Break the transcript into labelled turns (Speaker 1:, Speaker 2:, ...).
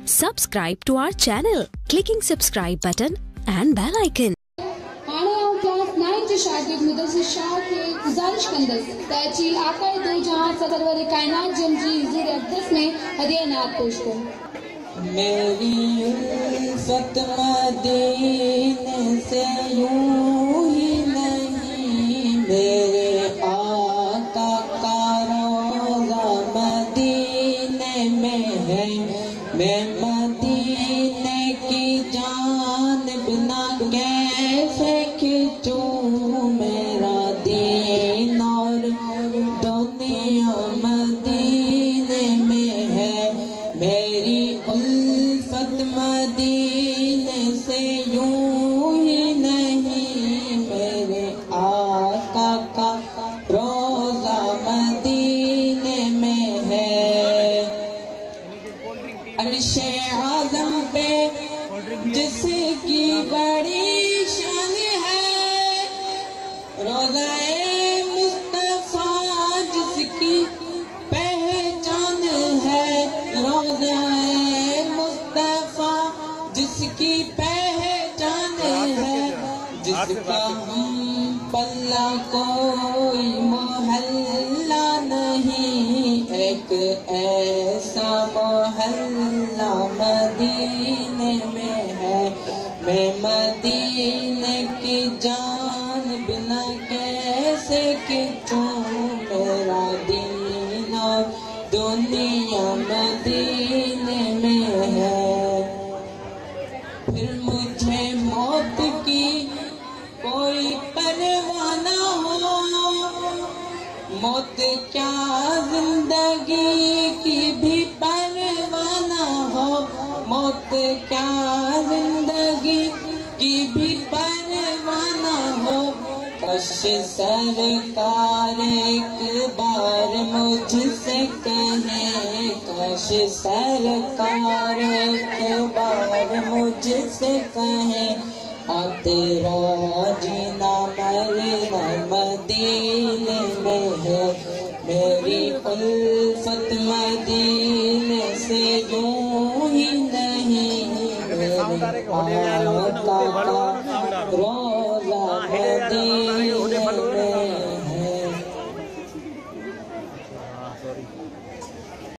Speaker 1: Subscribe to our channel, clicking subscribe button and bell icon.
Speaker 2: हाणे आऊं class 9 जो शागिर्द मुदस्सिर शाह के गुजारिश कंदस ताकि आकाए दो जहां सरवर कायनात जमजी ज़ेर अक़दस में हदिया नात पेश कर।
Speaker 3: मेरी उल्फत मदीने से यूं ही नहीं, मेरे आका का रोज़ा मदीने में है। मैं मदीने की जानिब ना कैसे खिंचूं, मेरा दीन और दुनिया मदीने में है। मेरी उल्फत मदीने से यूं ही नहीं, मेरे आका का रोज़ा मदीने में है। अर्शे आज़म पे जिसकी बड़ी शान है, रोज़ाए मुस्तफ़ा जिसकी पहचान है। रोज़ाए मुस्तफ़ा जिसकी पहचान है, जिसका हम पल्ला कोई मोहल्ला नहीं। एक ऐसा मोहल्ला मदीने में है। मैं मदीने की जान बिना कैसे खिंचूं, मेरा दीन और दुनिया मदीने में है। फिर मुझे मौत की कोई परवाह न हो, मौत क्या जिंदगी की भी परवाह न हो। मौत क्या जिंदगी की भी परवाह न हो। काश सरकार एक बार मुझसे कहे, काश सरकार एक बार मुझसे कहे, तेरा जीना मरना मदीने में है। मेरी उल्फत मदीने से यूं ही नहीं, मेरे आका का रोज़ा मदीने